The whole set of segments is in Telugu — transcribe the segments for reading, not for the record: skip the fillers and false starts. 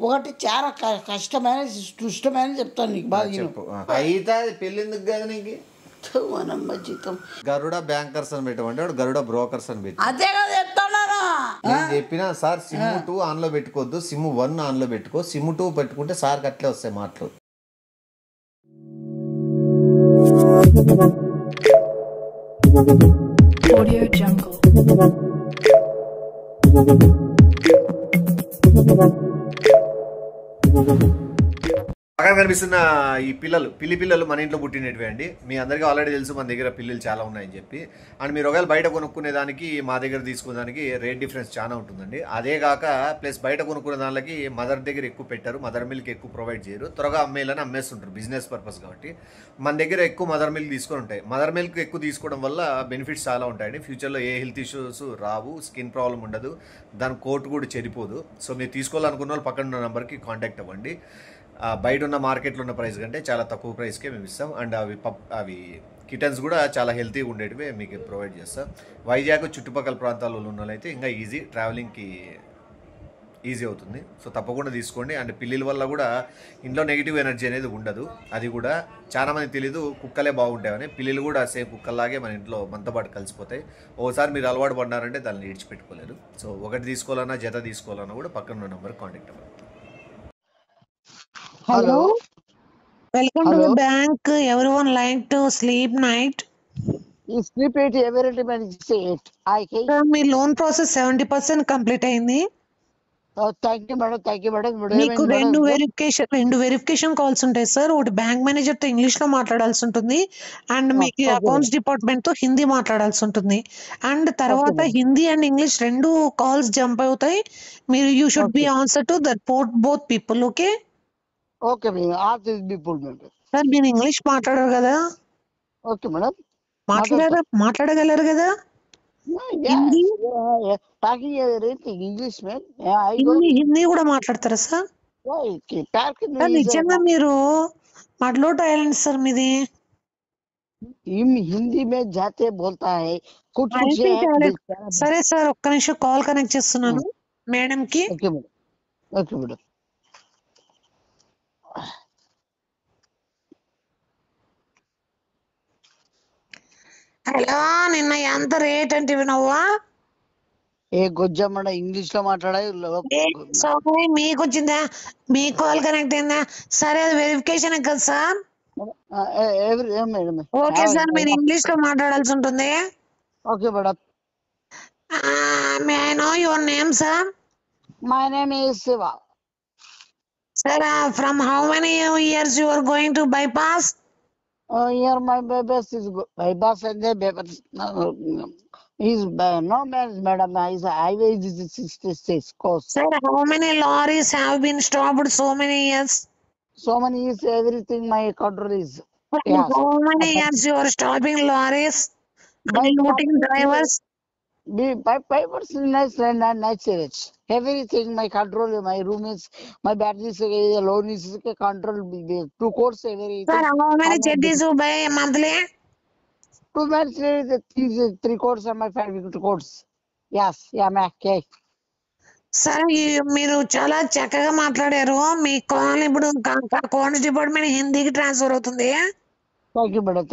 ఒకటి చాలా కష్టమైన క్లిష్టమైన చెప్తాను నీకు బాగా చెప్పు. అయితే అది పెళ్ళి ఎందుకు కదా నీకు? మనమ్మ జీతం గరుడ బ్యాంకర్స్ అని పెట్టమంటే వాడు గరుడ బ్రోకర్స్ అని పెట్టి అదే కదా చెప్తున్నాను. నేను చెప్పినా సార్ సిమ్ 2 ఆన్ లో పెట్టుకోవద్దు, సిమ్ 1 ఆన్ లో పెట్టుకో, సిమ్ 2 పెట్టుకుంటే సార్కి అట్లే వస్తాయి మాటలు. Audio Jungle. పక్కన కనిపిస్తున్న ఈ పిల్లలు మన ఇంట్లో పుట్టినవి అండి. మీ అందరికీ ఆల్రెడీ తెలుసు మన దగ్గర పిల్లలు చాలా ఉన్నాయని చెప్పి. అండ్ మీరు ఒకవేళ బయట కొనుక్కునే దానికి మా దగ్గర తీసుకునే దానికి రేట్ డిఫరెన్స్ చాలా ఉంటుందండి. అదే కాక ప్లస్ బయట కొనుక్కునే దానికి మదర్ దగ్గర ఎక్కువ పెట్టారు, మదర్ మిల్క్ ఎక్కువ ప్రొవైడ్ చేయరు, త్వరగా అమ్మేయాలని అమ్మేస్తుంటారు బిజినెస్ పర్పస్ కాబట్టి. మన దగ్గర ఎక్కువ మదర్ మిల్క్ తీసుకొని ఉంటాయి. మదర్ మిల్క్ ఎక్కువ తీసుకోవడం వల్ల బెనిఫిట్స్ చాలా ఉంటాయండి. ఫ్యూచర్లో ఏ హెల్త్ ఇష్యూస్ రావు, స్కిన్ ప్రాబ్లం ఉండదు, దాని కోట్ కూడా చెడిపోదు. సో మీరు తీసుకోవాలనుకున్న వాళ్ళు పక్కన ఉన్న నెంబర్కి కాంటాక్ట్ అవ్వండి. బయట ఉన్న మార్కెట్లో ఉన్న ప్రైస్ కంటే చాలా తక్కువ ప్రైస్కే మేము ఇస్తాం. అండ్ అవి కిటన్స్ కూడా చాలా హెల్తీగా ఉండేటివి మీకు ప్రొవైడ్ చేస్తాం. వైజాగ్ చుట్టుపక్కల ప్రాంతాల్లో ఉన్న వాళ్ళైతే ఇంకా ట్రావెలింగ్కి ఈజీ అవుతుంది. సో తప్పకుండా తీసుకోండి. అండ్ పిల్లల వల్ల కూడా ఇంట్లో నెగిటివ్ ఎనర్జీ అనేది ఉండదు. అది కూడా చాలామంది తెలీదు, కుక్కలే బాగుంటాయని. పిల్లలు కూడా సేమ్ కుక్కల్లాగే మన ఇంట్లో మనతో పాటు కలిసిపోతాయి. ఓసారి మీరు అలవాటు పడినారంటే దాన్ని విడిచిపెట్టుకోలేరు. సో ఒకటి తీసుకోవాలన్నా జత తీసుకోవాలన్నా కూడా పక్కన ఉన్న నెంబర్ కాంటాక్ట్ అవ్వండి. Hello. Welcome to the bank. Everyone like to sleep night. You sleep it every time you say it. Sir, మీ లోన్ ప్రాసెస్ 70% కంప్లీట్ అయింది. Thank you madam. మీకు రెండు వెరిఫికేషన్ కాల్స్ ఉంటాయి సార్. ఒకటి బ్యాంక్ మేనేజర్ తో ఇంగ్లీష్ లో మాట్లాడాల్సి ఉంటుంది, అండ్ మీకు అకౌంట్స్ డిపార్ట్మెంట్ తో హిందీ మాట్లాడాల్సి ఉంటుంది. అండ్ తర్వాత హిందీ అండ్ ఇంగ్లీష్ రెండు కాల్స్ జంప్ అవుతాయి. మీరు you should be answer to that both people. Okay okay madam. All this people madam. Sir మీరు ఇంగ్లీష్ మాట్లాడరు కదా? Okay madam. మాట్లాడగలరు కదా? హిందీ ఇంగ్లీష్ హిందీ కూడా మాట్లాడతారా సార్? నిజంగా మీరు మాటలో టాలెంట్ సార్ మీది. హిందీ మే జాతే బోల్తా హై. సరే సార్, ఒక్క నిమిషం కాల్ కనెక్ట్ చేస్తున్నాను మేడం కి. Okay madam. హలో, నిన్న ఎంత రేట్ అంటే వినవ్వా? ఏ గొజ్జమ్మడ ఇంగ్లీష్ లో మాట్లాడాలి. మీకు వచ్చిందా? మీ కాల్ కనెక్ట్ అయిందా? సరే, అది వెరిఫికేషన్ కదా సార్. ఓకే సార్, మీరు ఇంగ్లీష్ లో మాట్లాడాల్సి ఉంటుంది. Okay madam. May I know your name sir? My name is Shiva. Sir, from how many years you are going to bypass? Here my bypass is bypass and the bypass is no madam. Is highway is 66 course. Sir, how many lorries have been stopped so many years? So many years everything my control is. Yes. How many years you are stopping lorries and looting drivers? By nice savage. Everything my control, my room is, my battery is, loan is control. 2 course everything. Sir, how many jetties you buy monthly? 2 months, 3 course and my 5 course. Yes, yeah, okay. Sir, మీరు చాలా చక్కగా మాట్లాడారు. మీ కాల్ ఇప్పుడు అకౌంట్స్ డిపార్ట్మెంట్ హిందీకి ట్రాన్స్ఫర్ అవుతుంది. Thank you madam.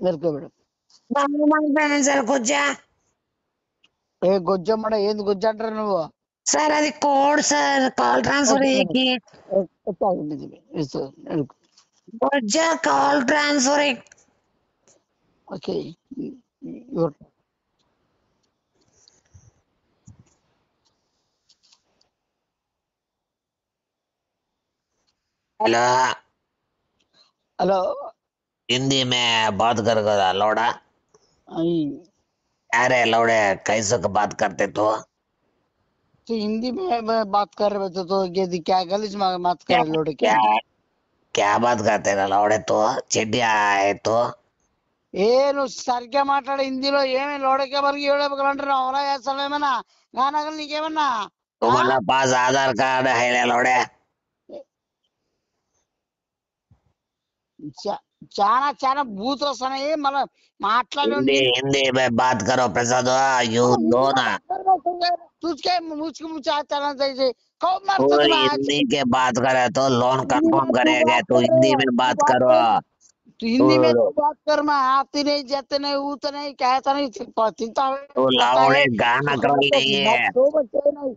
Welcome madam. Sir కొజ్జా ఏ గొజ్జమ్మడ ఏంది గొజ్జ అంటారు నువ్వు? సార్ అది కోడ్ సార్, కాల్ ట్రాన్స్ఫర్ అయ్యేకి. గొజ్జా call transfer. Okay. Hello Hindi में बात कर लौड़ा। अरे लौड़े कैसे का बात करते तो हिंदी में बात कर रहे थे तो ये क्या गलीज में बात कर रहे लौड़े? क्या बात करते ना लौड़े तो చెడ్డి आए तो నువ్వు సరిగ్గా మాట్లాడే హిందీలో. ఏమి లోడకే వరకు ఏడవగలంటారు? అవరా చేస్తావేమన్నా గానగలు నీకేమన్నా? तुम्हारा पास आधार कार्ड है लौड़े? చాలా చాలా బూతులు వస్తున్నాయి మళ్ళీ हिंदी మాట్లాడండి हिंदी में बात करो प्रसाद यू दो ना तुझके मुझको मुझे आता ना चाहिए कौन तू मारता तुम्हें आज हिंदी के बात करे तो लोन हिंदी में कंफर्म तू करेगा बात तू कर हिंदी में तू बात बात करो कर तू तू हिंदी में तू बात कर मैं आती नहीं जाते नहीं ऊते नहीं कहता नहीं चिंता तू करता लाउड है गाना तो कर खबर नहीं तो है दो बच्चे नहीं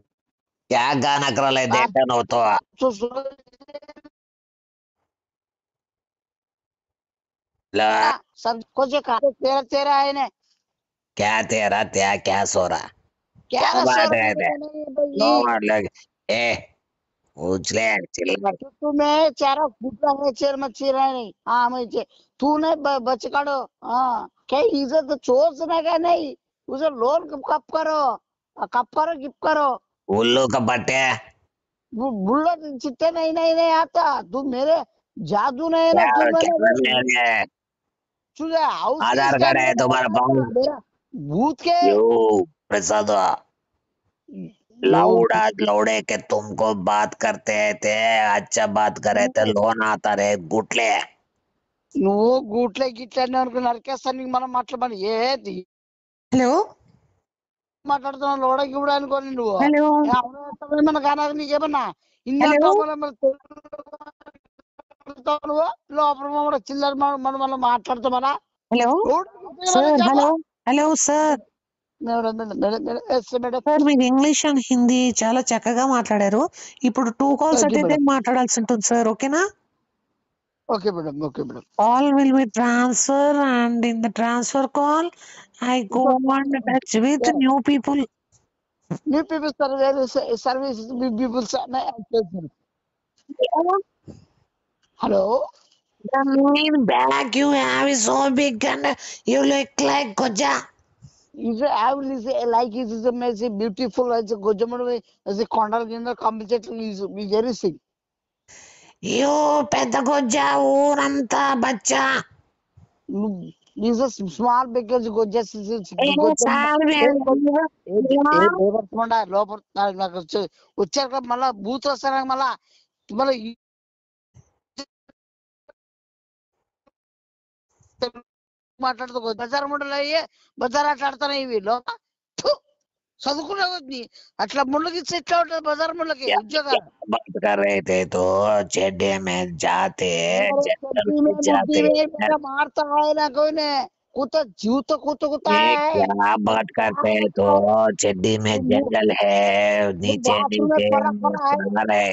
क्या गाना कर ले आप देखते हो तो तो ला, सब कुछ तेरा तेरा है ने क्या तेरा त्या क्या सो रहा क्या क्या सौ बात है रुपये नहीं नो भाई मतलब ए उछले चिल्ला तुम्हें चारा फूटा है चेर में चीरा नहीं हाँ मैं तूने बच काढ़ो हाँ क्या इज्जत चोर ना क्या नहीं उसे लोन कब करो गिफ्ट करो उल्लू का पट्टे बुल्ला चिट्टे नहीं नहीं नहीं आता तू मेरे जादू नहीं है ना क्या तू क्या मैंने है तुझे हाउस की आधार कार्ड है तुम्हारा पास मेरा भूत के यू प्रसाद लोन लाउडा लौड़े के तुमको बात करते थे अच्छा बात करे थे लोन आता रहे गुटले నువ్వు గూట్లే గిట్లే అనుకుని నరికేస్తాను నీకు మనం మాట్లాడమని ఏది హలో మాట్లాడుతున్నావు లోడకి కూడా అనుకోని నువ్వు హలో అవునా కానాలి నీకేమన్నా ఇన్ని హలో అంటావు నువ్వు లోపల కూడా చిల్లర మనం మనం మాట్లాడుతామనా hello sir hello hello sir sir మీరు ఇంగ్లీష్ అండ్ హిందీ చాలా చక్కగా మాట్లాడారు ఇప్పుడు 2 కాల్స్ ఓకే అయితే మేడం మాట్లాడాల్సి ఉంటుంది సార్ ఓకేనా okay madam okay madam all will be transfer and in the transfer call I go and touch with new people. New people service peoples hello The main bag you have is so big and you look like Goja. If I will say like it is a messy beautiful as a Gojaman as a condal in the compensation is very sick. You పెద్ద గొజ్జా ఊరంతా బచ్చా. This is small because Gojas is లోపల నాకు వచ్చాక మళ్ళా బూత్ వస్తాను మళ్ళా మళ్ళీ మాట్లాడుతూ బజార్ ముండలు అయ్యి బజార్ ఆటలాడుతాను ఇవి లోపల చదువుకునే అట్లా ముళ్ళకి ఎట్లా ఉంటుంది బజార్ ముళ్ళకి ఉద్యోగాలు बात कर रहे थे तो चेड्डे में जाते जंगल में जाते मारता है ना कोई ने कुत्ता जूता कुत्ता कुत्ता ये है क्या बात करते हैं तो चड्डी में जंगल है नीचे बाथरूम में नीचे खड़ा खड़ा है समुद्र है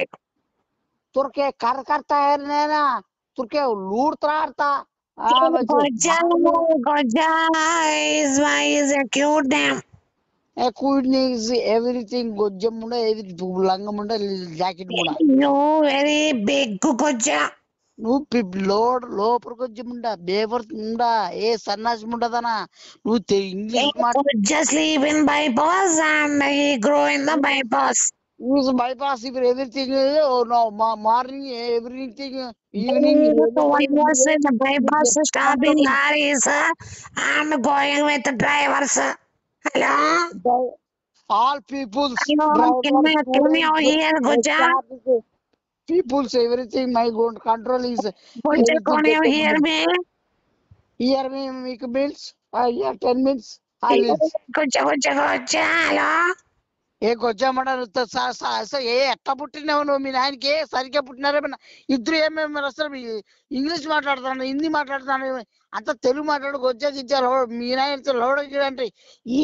तुर्के कर करता है ना तुर्के लूट त्राड़ता గొజ్జా గొజ్జా is a cute name. Everything గొజ్జం ఉండ లంగం ఉండ జాకెట్ ఉండ You very big గొజ్జా. నువ్వు లోపల గొజ్జం ఉండ బేవర్ ఉండా ఏ సన్నాసి ఉండదనా నువ్వు English గొజ్జా sleep in bypass and he grow in the bypass. bypass everything no morning everything evening One was in the bypass stopping lorries and going with the drivers. Hello? all people's Hello? Can you hear Goja? people's everything my control is Goja, everything can you hear me? hear me make bills yeah 10 minutes I will Goja, hello? ఏ గొజ్జమ్మడ ఏ ఎట్లా పుట్టినావు నువ్వు మీ నాయనకి సరిగ్గా పుట్టినారేమన్నా ఇద్దరు ఏమేమి అసలు ఇంగ్లీష్ మాట్లాడుతున్నాను హిందీ మాట్లాడుతున్నాను అంత తెలుగు మాట్లాడు గొజ్జ గిజ్జ మీ నాయనతో లోడ అంటే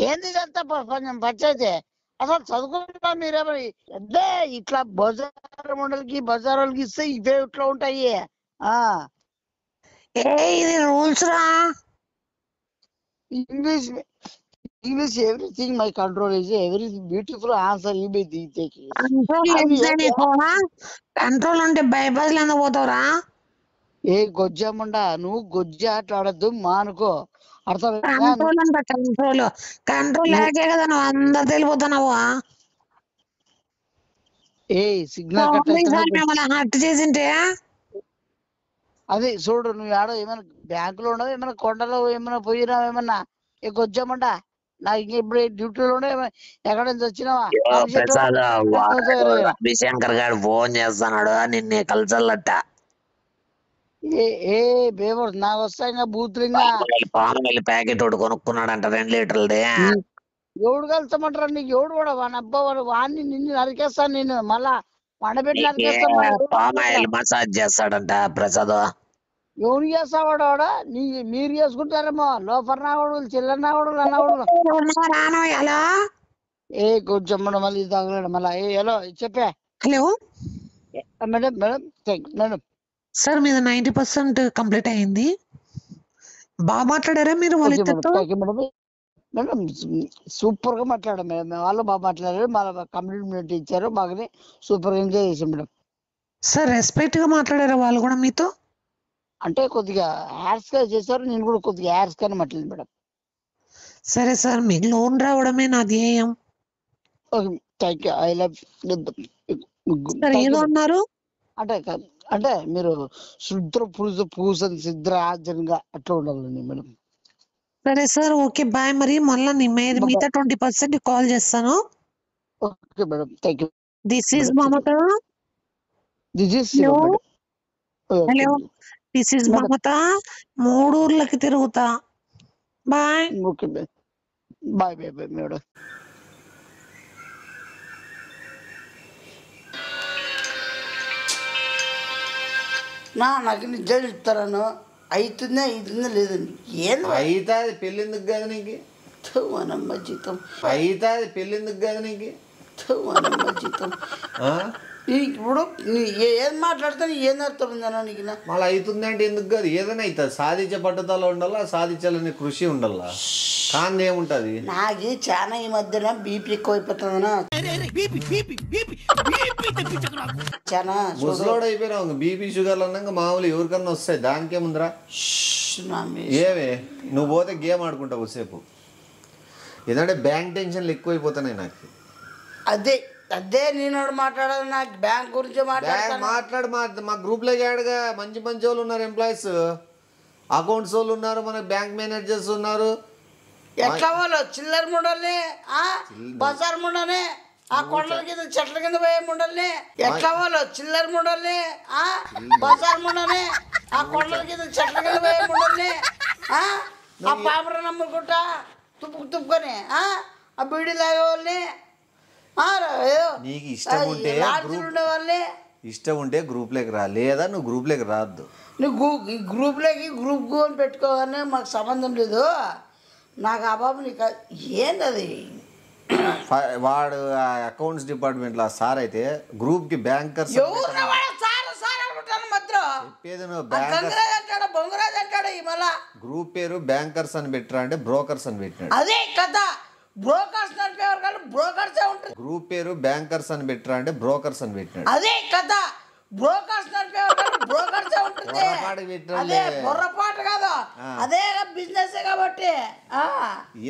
ఏంది ఇదంతా కొంచెం పంచాయితే అసలు చదువుకుంటా మీరేమని అదే ఇట్లా బజార్ మండలికి బజార్ వాళ్ళకి ఇస్తే ఇవే ఇట్లా ఉంటాయి ఆ ఇది రూల్స్ రా. English English, everything my control is every beautiful answer you may take. Control అంటే బైపాస్ లో పోతావురా. ఏ గొజ్జమ్మండా నువ్వు గొజ్జ ఆటలాడద్దు మానుకో అర్థం కంట్రోల్ అంట కంట్రోల్ లేకే కదా నువ్వు అందరు తెలిపోతున్నావు. ఏ సిగ్నల్ కట్ మిమ్మల్ని హర్ట్ చేసింటే అదే చూడు నువ్వు ఆడ ఏమైనా బ్యాంకులో ఉండవు ఏమైనా కొండలో ఏమైనా పోయినావు ఏమన్నా ఏ గొజ్జమ్మండా నాకు ఇంక ఇప్పుడు డ్యూటీలో ఉండే ఎక్కడ నుంచి వచ్చినావా ప్రసాద్ రవిశంకర్ గారు ఫోన్ చేస్తున్నాడు నిన్నే కలిసల్లట ఏ ఏ బేబర్ నాకు వస్తాయి బూతులు ఇంకా పామ్ ఆయిల్ ప్యాకెట్ ఒకటి కొనుక్కున్నాడంట 2 లీటర్లది. ఎవడు కలుస్తామంటారా నీకు? ఎవడు కూడా వాని అబ్బా వాడిని నిన్ను నరికేస్తాను నేను, మళ్ళా వండబెట్టి నరికేస్తాను. పామ్ ఆయిల్ మసాజ్ చేస్తాడంట ప్రసాద్. ఎవరు చేస్తావాడు వాడు? మీరు చేసుకుంటారేమో లోఫర్ నావాడు, చిల్లర నావాడు, అన్నవాడు. హలో ఏ కొంచెం మళ్ళీ తగలడు మళ్ళా. ఏ హలో చెప్పే. Hello madam madam madam sir మీద 90% కంప్లీట్ అయింది. బాగా మాట్లాడారా మీరు వాళ్ళిద్దరితో? మేడం సూపర్ గా మాట్లాడారు మేడం. వాళ్ళు బాగా మాట్లాడారు, మళ్ళీ కంప్లీట్ ఇచ్చారు, బాగానే సూపర్ గా ఎంజాయ్ చేసాం మేడం. సార్ రెస్పెక్ట్ గా మాట్లాడారా వాళ్ళు కూడా మీతో? అంటే కొద్దిగా హ్యార్స్ గా చేశారు, నేను కూడా కొద్దిగా హ్యార్స్ గానే మాట్లాడాను మేడం. సరే సార్, మీకు లోన్ రావడమే నా ధ్యేయం. Thank you, I love. Sir ఏదో అన్నారు? అంటే అంటే మీరు శుద్ర పూసని సిద్రాజన్గా అట్లా ఉండాలండి మేడం. సరే సార్, ఓకే బాయ్. మరి మళ్ళీ మిగతా 20% కాల్ చేస్తాను. Okay madam, thank you. This is Mamata. Hello, this is Mamata. 3 ఊర్లకి తిరుగుతా. Bye. Okay bye bye bye madam. నాకు నిజం చెప్తాను, అవుతుందా లేదండి. ఏంది అవుతుంది పెళ్ళి ఎందుకు కదా నీకు? మనమ్మ జీతం అవుతుంది పెళ్ళి ఎందుకు కదా నీకు? మనమ్మ జీతం. ఇప్పుడు ఏం మాట్లాడుతాను, ఏం అర్థం ఉందన్నా నీకు? మళ్ళీ అవుతుంది అంటే ఎందుకు కాదు, ఏదైనా అవుతుంది. సాధించే పట్టుదల ఉండాలా, సాధించాలని కృషి ఉండాలా, కానీ ఏముంటది. నాకు చాలా ఈ మధ్యన బీపీ ఎక్కువ అయిపోతుందనా, చాలా ముసలోడు అయిపోయినావు. బీపీ షుగర్లు అన్నాక మామూలు ఎవరికన్నా వస్తాయి, దానికేముందిరా. ఏమే నువ్వు పోతే గేమ్ ఆడుకుంటావు సేపు. ఎందుకంటే బ్యాంక్ టెన్షన్లు ఎక్కువైపోతున్నాయి నాకు. అదే నేను మాట్లాడాలి, నాకు బ్యాంక్ గురించి మాట్లాడు. మా గ్రూప్ లో ఆడగా మంచి మంచి వాళ్ళు ఉన్నారు, ఎంప్లాయీస్, అకౌంట్స్ వాళ్ళు ఉన్నారు, మన బ్యాంక్ మేనేజర్స్ ఉన్నారు. ఎట్లా వాళ్ళు చిల్లర ముండల్ని, బజార్ ముండని, ఆ కొండల కింద చెట్ల కింద పోయే ముండల్ని. ఎట్లా వాళ్ళు చిల్లర ముండల్ని, బజార్ ముండని, ఆ కొండల కింద చెట్ల కింద పోయే ముండల్ని, ఆ పాపర నమ్ముకుంటా తుప్పుకొని ఆ బీడీ లాగే వాళ్ళని. నీకు ఇష్టం ఉంటే గ్రూప్ లోకి రా, లేదా నువ్వు గ్రూప్ లోకి రాద్దు. నువ్వు గ్రూప్ అని పెట్టుకోగానే మాకు సంబంధం లేదు. నాకు ఆ బాబు నీకు ఏంది అది. వాడు అకౌంట్స్ డిపార్ట్మెంట్ లో సార్ అయితే గ్రూప్ కి బ్యాంకర్స్ గ్రూప్ పేరు బ్యాంకర్స్ అని పెట్టరా అంటే బ్రోకర్స్ అని పెట్టినాడు. అదే కదా, బ్రోకర్స్ నడిపేవారు కానీ బ్రోకర్సే ఉంటుంది. గ్రూప్ పేరు బ్యాంకర్స్ అని పెట్టరా అంటే బ్రోకర్స్ అని పెట్టినాడు. అదే కదా, బ్రోకర్స్ నడిపేవారు కానీ బ్రోకర్సే ఉంటుంది. అదే పొర్రపాటు కాదు, అదే బిజినెస్ కాబట్టి.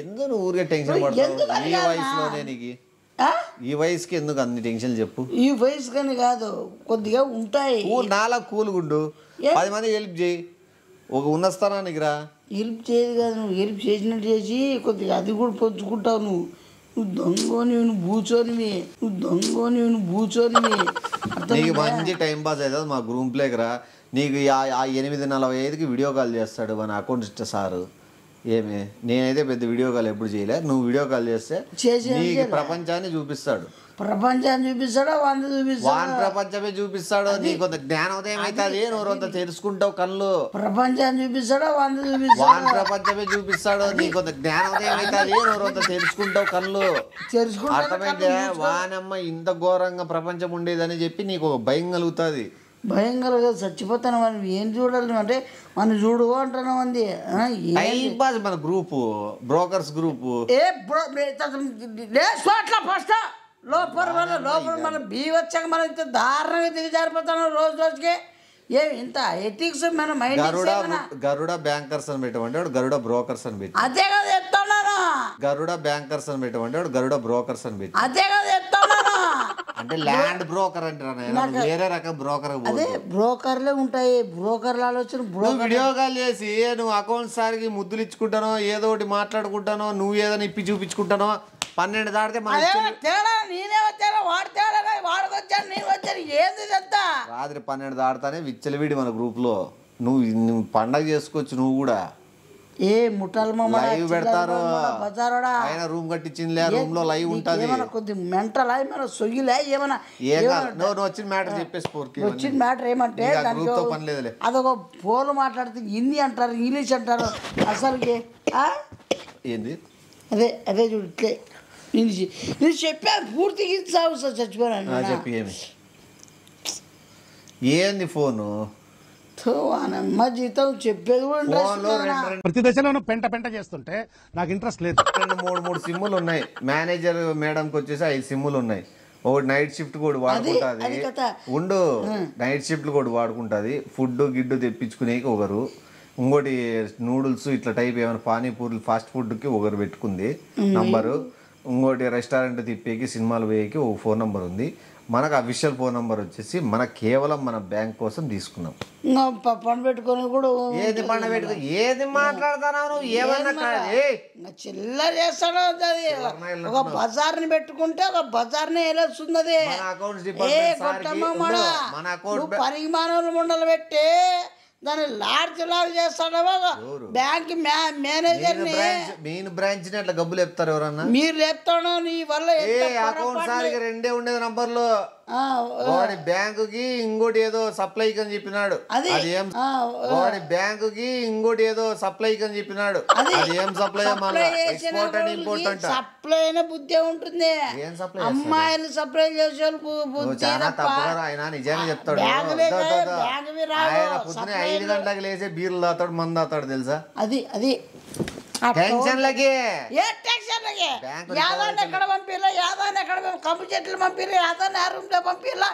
ఎందుకు నువ్వు ఊరికే టెన్షన్ పడతావు ఈ వయసులోనే? నీకు ఈ వయసుకి ఎందుకు అన్ని టెన్షన్ చెప్పు? ఈ వయసు కానీ కాదు, కొద్దిగా ఉంటాయి. నాలా కూలుగుండు, 10 మంది హెల్ప్ చేయి, ఒక ఉన్న స్థానానికి రా. హెల్ప్ చేయదు కాదు, నువ్వు హెల్ప్ చేసినట్టు చేసి కొద్దిగా అది కూడా పంచుకుంటావు. నువ్వు దొంగని, నీకు మంచి టైం పాస్ అవుతుంది. మా గ్రూప్ లోకి రా. నీకు 8:45కి వీడియో కాల్ చేస్తాడు మన అకౌంట్ సారు. ఏమి నేనైతే పెద్ద వీడియో కాల్ ఎప్పుడు చేయలే, నువ్వు వీడియో కాల్ చేస్తే నీకు ప్రపంచాన్ని చూపిస్తాడు. ప్రపంచాన్ని చూపిస్తాడా? వాన్ ప్రపంచమే చూపిస్తాడు. నీకు కొంత జ్ఞానోదయం అవుతుంది, నువ్వు కొంత తెలుసుకుంటావు. కళ్ళు ప్రపంచాన్ని చూపిస్తాడా? వాన్ ప్రపంచమే చూపిస్తాడు. నీకు కొంత జ్ఞానోదయం అవుతుంది, నువ్వు కొంత తెలుసుకుంటావు. కళ్ళు అర్థమైతే వానమ్మ ఇంత ఘోరంగా ప్రపంచం ఉండేదని చెప్పి నీకు ఒక భయం కలుగుతుంది. భయం కలగ చచ్చిపోతాను. మనం ఏం చూడాలి అంటే మనం చూడు అంటున్నాం. అంది మన గ్రూపు బ్రోకర్స్ గ్రూపు. ఫస్ట్ లోపల మన బీ వచ్చాక మనం ఇంత దారుణంగా దిగజారిపోతాను రోజు రోజుకి. ఏమి ఇంత ఎథిక్స్ మన మైండ్. గరుడ బ్యాంకర్స్ అని పెట్టమంటే గరుడ బ్రోకర్స్ అని పెట్టి. అదే కదా చెప్తున్నాను. గరుడ బ్యాంకర్స్ అని పెట్టమంటే గరుడ బ్రోకర్స్ అని పెట్టి. అదే కదా చెప్తున్నాను. అంటే ల్యాండ్ బ్రోకర్ అంటారా, వేరే రకం బ్రోకర్. అదే బ్రోకర్లే ఉంటాయి, బ్రోకర్ల ఆలోచన. వీడియో కాల్ చేసి నువ్వు అకౌంట్ సార్కి ముద్దులు ఇచ్చుకుంటానో, ఏదో ఒకటి మాట్లాడుకుంటానో, నువ్వు ఏదైనా ఇప్పి చూపించుకుంటానో, 12 దాటితే రాత్రి 12 దాడతానే విచ్చలవిడి మన గ్రూప్ లో. నువ్వు పండగ చేసుకోవచ్చు నువ్వు కూడా. ఏ ముఠాల లైవ్ పెడతారు బజారోడా ఆయన రూమ్ కట్టించిందిలే రూమ్ లో లైవ్ ఉంటది. ఏమన్నా కొద్ది మెంటలా ఏమైనా సొయ్యిలే ఏమన్నా నువ్వు వచ్చిన మ్యాటర్ చెప్పేసి వచ్చిన మ్యాటర్ ఏమంటే పని లేదులే. అదొక ఫోన్లు మాట్లాడితే హిందీ అంటారు ఇంగ్లీష్ అంటారు అసలుకి ఏంది అదే అదే చూడు ఇట్లే నేను చెప్పాను పూర్తిగా సాగు సార్ చచ్చిపోయాను. చెప్పి ఏమి ఏంది ఫోను అమ్మ జీతం చెప్పేది కూడా ప్రతి దశలోనూ పెంట పెంట చేస్తుంటే నాకు ఇంట్రెస్ట్ లేదు. 2-3 సిమ్ములు ఉన్నాయి. మేనేజర్ మేడంకి వచ్చేసి 5 సిమ్ములు ఉన్నాయి. ఒకటి నైట్ షిఫ్ట్ కూడా వాడుకుంటుంది ఉండు నైట్ షిఫ్ట్ కూడా వాడుకుంటుంది. ఫుడ్ గిడ్డు తెప్పించుకునేకి ఒకరు, ఇంకోటి నూడిల్స్ ఇట్లా టైప్ ఏమైనా పానీపూరి ఫాస్ట్ ఫుడ్కి ఒకరు పెట్టుకుంది నంబరు, ఇంకోటి రెస్టారెంట్ తిప్పేకి సినిమాలు పోయేకి ఒక ఫోన్ నెంబర్ ఉంది. మనకు అఫీషియల్ ఫోన్ నెంబర్ వచ్చేసి మనకు కేవలం మన బ్యాంక్ కోసం తీసుకున్నాం. పని పెట్టుకొని కూడా ఏది పండ పెట్టుకో ఏది మాట్లాడతాను ఏమన్నా చిల్లర చేస్తాడు. అది ఒక బజార్ని పెట్టుకుంటే ఒక బజార్ని వెళ్ళొస్తుంది. పనికి మానవులు ముండలు పెట్టి దాన్ని లాడ్జ్ చేస్తాడు బ్యాంక్ మేనేజర్ మెయిన్ బ్రాంచ్ ని అట్లా గబ్బులు చెప్తారు ఎవరన్నా. మీరు చెప్తాను నీ వల్ల అకౌంట్ సారికి 2 ఉండేది నంబర్లు. వాడి బ్యాంకుకి ఇంకోటి ఏదో సప్లైకి అని చెప్పినాడు. అది ఏం వాడి బ్యాంకుకి ఇంకోటి ఏదో సప్లైకి అని చెప్పినాడు. అది ఏం సప్లై ఎక్స్పోర్ట్ అండ్ ఇంపోర్ట్ అంట. సప్లై అయిన బుద్ధి ఉంటుంది. ఏం సప్లై అమ్మాయిలు సప్లై చేసే చాలా తప్పుగా ఆయన నిజంగా చెప్తాడు. ఆయన పొద్దునే 5 గంటలకు లేచే బీర్లు తాతాడు మందు తాతాడు తెలుసా. అది టెన్షన్లకి ఏ టెన్షన్లకి యాదాన్ని ఎక్కడ పంపిలా యాదాన్ని ఎక్కడ కంపు చెట్లు పంపిలా యాదాన్ని ఆ రూమ్ లో పంపిలా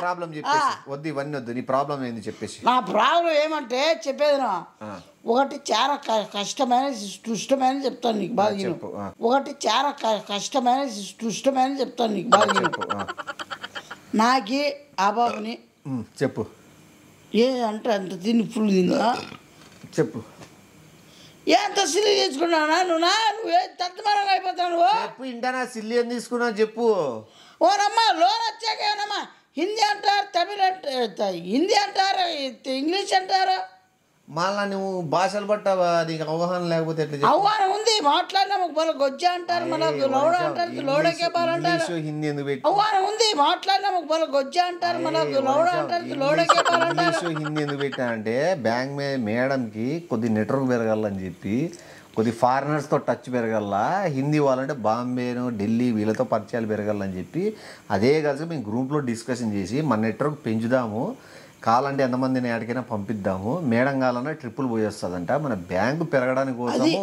ప్రాబ్లం చెప్పేసి వద్దు ఇవన్నీ వద్దు. నీ ప్రాబ్లం ఏంది చెప్పేసి. నా ప్రాబ్లం ఏమంటే చెప్పేది ఒకటి చాలా కష్టమైన క్లిష్టమైన చెప్తాను నీకు బాగా. ఒకటి చాలా కష్టమైన క్లిష్టమైన చెప్తాను నీకు బాగా. నాకి ఆ బాబుని చెప్పు ఏ అంటే అంత తిని ఫుల్ తిన్నా చెప్పు. ఎంత సిల్లి తీసుకున్నావునా నువ్వే తత్మరంగా అయిపోతావు నువ్వు. చెప్పు ఇంటనా సిల్లి అని తీసుకున్నావు చెప్పు. ఓనమ్మా లోన్ వచ్చాక ఏమన్నా హిందీ అంటారు తమిళ హిందీ అంటారు ఇంగ్లీష్ అంటారు. మళ్ళా నువ్వు భాషలు పట్టావా నీకు అవగాహన లేకపోతే ఎట్లా. అవగాహన ఉంది మాట్లాడినా మళ్ళీ గొజ్జ అంటారు మనకు లోడ అంటారు లోడకే బాలంటారు. హిందీ ఎందుకు పెట్టి అవగాహన ఉంది మాట్లాడినా మళ్ళీ గొజ్జ అంటారు మనకు లోడ అంటారు లోడకే బాలంటారు. హిందీ ఎందుకు పెట్టా అంటే బ్యాంక్ మేడంకి కొద్ది నెట్వర్క్ పెరగాలని చెప్పి కొద్ది ఫారినర్స్తో టచ్ పెరగల్లా. హిందీ వాళ్ళంటే బాంబేను ఢిల్లీ వీళ్ళతో పరిచయాలు పెరగాలని చెప్పి అదే కలిసి మేము గ్రూప్లో డిస్కషన్ చేసి మన నెట్వర్క్ పెంచుదాము. కావాలంటే ఎంతమందిని ఎక్కడికైనా పంపిద్దాము. మేడం కావాలన్నా ట్రిప్పులు పోయేస్తుందంట. మన బ్యాంకు పెరగడానికి కోసము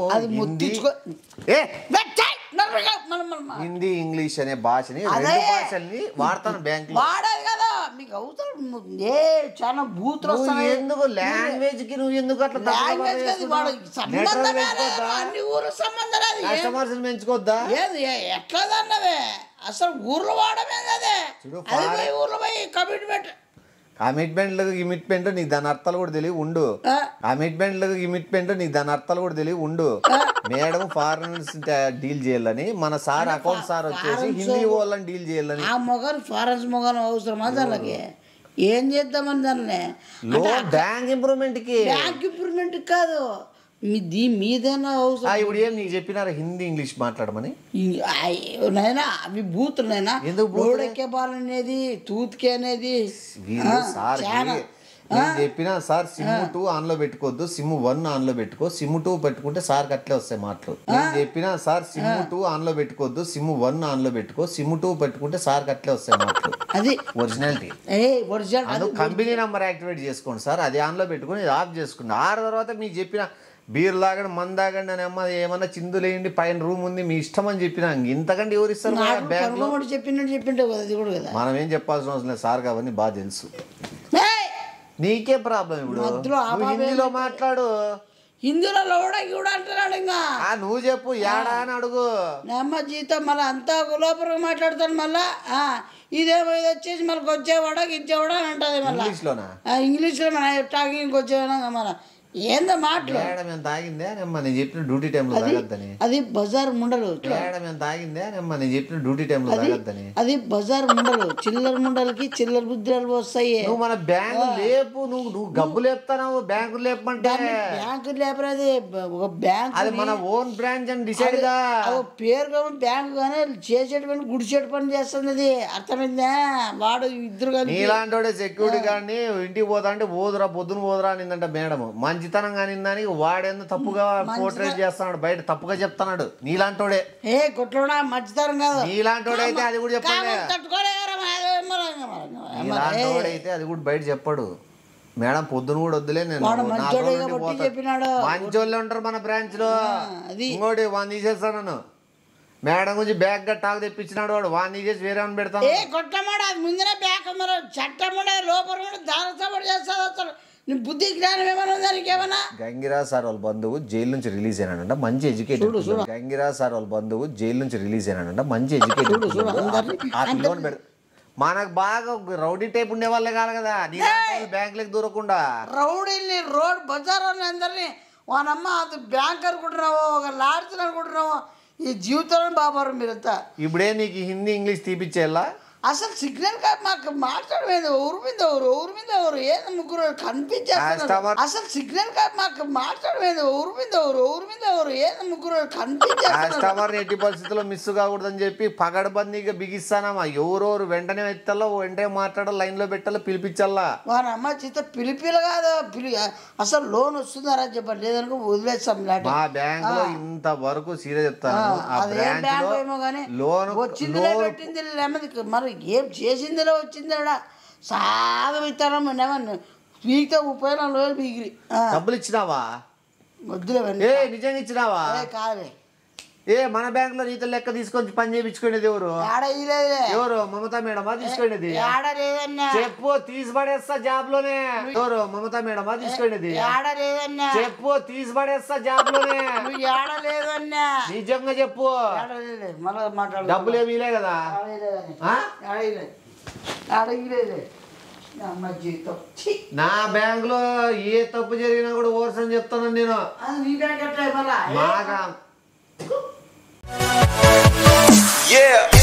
హిందీ ఇంగ్లీష్ అనే భాషని 2 భాషల్ని వాడతాను బ్యాంక్ వాడాలి కదా. మీకు అవసరం ఏ చాలా బూతులు వస్తాయి. ఎందుకు లాంగ్వేజ్ కి నువ్వు ఎందుకు అట్లా అన్ని ఊరు సంబంధం కస్టమర్స్ పెంచుకోద్దా ఎట్లా అన్నవే అసలు ఊర్లో వాడమే కదే. ఊర్లో పోయి కమిట్మెంట్లకు గిమిట్మెంట్ నీకు దాని అర్థాలు కూడా తెలియ ఉండు. కమిట్మెంట్లకు గిమిట్మెంట్ నీకు దాని అర్థాలు కూడా తెలియ ఉండు. మేడం ఫారెన్స్ డీల్ చేయాలని మన సార్ అకౌంట్ సార్ వచ్చేసి హిందీ వాళ్ళని డీల్ చేయాలని. ఆ మొగను ఫారెన్స్ మొగను అవసరమా దానికి ఏం చేద్దామని దాన్ని బ్యాంక్ ఇంప్రూవ్మెంట్ కి బ్యాంక్ ఇంప్రూవ్మెంట్ కాదు మీదేనా అవసరం. ఇప్పుడు ఏం నీకు చెప్పినారా హిందీ ఇంగ్లీష్ మాట్లాడమని. నైనా అవి బూతులు నైనా లోడెక్కే బాల్ అనేది తూత్కే అనేది సార్ నేను చెప్పినా సార్ సిమ్ 2 ఆన్ లో పెట్టుకోవద్దు సిమ్ 1 ఆన్ లో పెట్టుకో. సిమ్ 2 పెట్టుకుంటే సార్ అట్లే వస్తాయి మాటలు. నేను చెప్పినా సార్ సిమ్ 2 ఆన్ లో పెట్టుకోవద్దు సిమ్ 1 ఆన్ లో పెట్టుకో. సిమ్ 2 పెట్టుకుంటే సార్ అట్లే వస్తాయి మాటలు. అది ఒరిజినాలిటీ. కంపెనీ నెంబర్ యాక్టివేట్ చేసుకోండి సార్. అది ఆన్ లో పెట్టుకుని ఇది ఆఫ్ చేసుకోండి. ఆ తర్వాత మీకు చెప్పిన బీర్ లాగండి మందు తాగండి అని అమ్మ ఏమన్నా చిందులేయండి పైన రూమ్ ఉంది మీ ఇష్టం అని చెప్పినా ఇంతకంటే ఎవరు ఇస్తారు. మనం ఏం చెప్పాల్సిన అవసరం లేదు సార్ అవన్నీ బాగా తెలుసు. నీకే ప్రాబ్లం. ఇప్పుడు హిందీలో మాట్లాడు. హిందీలో లోడా కూడా అంటున్నాడు. ఇంకా నువ్వు చెప్పు ఏడా అని అడుగు. అమ్మ జీతం మళ్ళీ అంతా లోపల మాట్లాడతాను. మళ్ళా ఇదేమో ఇది వచ్చేసి మళ్ళీ వచ్చేవాడా గిచ్చేవాడా అని అంటది. మళ్ళీ ఇంగ్లీష్లో మన టాకింగ్ వచ్చేవాడా మన ఏందో మాటలు మేడం ఎంత తాగిందే అమ్మా నేను చెప్పిన డ్యూటీ టైంలో తాగద్దని. అది బజార్ ముండలు. మేడం ఎంత తాగిందే అమ్మా నేను చెప్పిన డ్యూటీ టైంలో తాగద్దని. అది బజార్ ముండలు. చిల్లర ముండలకి చిల్లర బుద్ధిరాలు వస్తాయి. నువ్వు మన బ్యాంకు లేపు, నువ్వు గబ్బు లేపుతావు. బ్యాంకు లేపమంటే బ్యాంకు లేపరాది ఒక బ్యాంక్, అది మన ఓన్ బ్రాంచ్ అని డిసైడ్ గా పేరు కానీ బ్యాంకు కానీ చేసేటి పని గుడిచేటి పని చేస్తుంది. అది అర్థమైందా? వాడు ఇద్దరు కానీ నీలాంటి సెక్యూరిటీ గారిని ఇంటికి పోతా అంటే పోదురా పొద్దున పోదురా అనిందంట మేడం. మంచితనం కానిందని వాడేందో తప్పుగా పోర్ట్రేట్ చేస్తున్నాడు, బయట తప్పుగా చెప్తున్నాడు. నీలాంటోడే కొట్లోడా మంచితనం కాదు. నీలాంటోడైతే అది కూడా చెప్పండి. నీలాంటోడైతే అది కూడా బయట చెప్పాడు. మేడం పొద్దున కూడా వద్దులే, నేను మంచోళ్ళే ఉంటారు మన బ్రాంచ్ లో. ఇంకోటి వాడిని తీసేస్తాను నన్ను. మేడం గురించి బ్యాగ్ గా టాక్ తెప్పించినాడు వాడు. వాడిని తీసేసి వేరే అని పెడతాను. కొట్టమాడ ముందరే బ్యాగ్ చట్టమాడ లోపల దారసపడి చేస్తారు. నీ బుద్ధి జ్ఞానం ఏమైనా ఉందా నీకేమన్నా? గంగిరాజ్ సార్ వాళ్ళ బంధువు జైలు నుంచి రిలీజ్ అయినాడంట, మంచి ఎడ్యుకేటెడ్. గంగిరాజ్ సార్ వాళ్ళ బంధువు జైలు నుంచి రిలీజ్ అయినాడంట, మంచి ఎడ్యుకేటెడ్. మనకు బాగా రౌడీ టైప్ ఉండే వాళ్ళే కాదు కదా నీ బ్యాంకులకు దూరకుండా. రౌడీని రోడ్ బజార్ అని అందరినీ వానమ్మ అది బ్యాంక్ అనుకుంటున్నావో ఒక లాడ్జ్ అనుకుంటున్నావో ఈ జీవితంలో బాబారు మీరంతా. ఇప్పుడే నీకు హిందీ ఇంగ్లీష్ తీపిచ్చేలా? అసలు సిగ్నల్ కాదు మాకు మాట్లాడలేదు. ఊరు మీద ఎవరు ఏదో ముగ్గురు కనిపించేస్తారు. అసలు సిగ్నల్ కాదు మాకు మాట్లాడలేదు. ఊరు మీద ఎవరు ఏదో ముగ్గురు కనిపించేస్తారు. కస్టమర్ ఎట్టి పరిస్థితుల్లో మిస్ కాకూడదని చెప్పి పగడబందీగా బిగిస్తానమ్మా. ఎవరెవరు వెంటనే ఎత్తాలో వెంటనే మాట్లాడాలి, లైన్ లో పెట్టాలో పిలిపించాలా. వారి అమ్మ చేత పిలిపిలు కాదు అసలు లోన్ వస్తుందారా చెప్పండి, లేదనుకో వదిలేస్తాం. మా బ్యాంక్ లో ఇంత వరకు సీరియస్ చెప్తాను. లోన్ వచ్చిందిలే పెట్టింది మరి ఏం చేసిందిలో వచ్చిందా సాగం ఇస్తారా పీకితే 30,000 పీకిరి. డబ్బులు ఇచ్చినావా? వద్దులే నిజంగా ఇచ్చినావా? కాదే మన బ్యాంక్ లో రీతలు లెక్క తీసుకొని పని చేయించుకునేది ఎవరు? ఎవరు? మమతా మేడమా తీసుకునేది? చెప్పు తీసి పడేస్తా జాబ్ లోనే. ఎవరు? మమతా మేడమా తీసుకునేది? చెప్పు తీసి పడేస్తా జాబ్ లోనే. నిజంగా చెప్పు. డబ్బులు ఏమి ఇలే కదా? నా బ్యాంక్ లో ఏ తప్పు జరిగినా కూడా ఓర్సని చెప్తాను నేను. Yeah.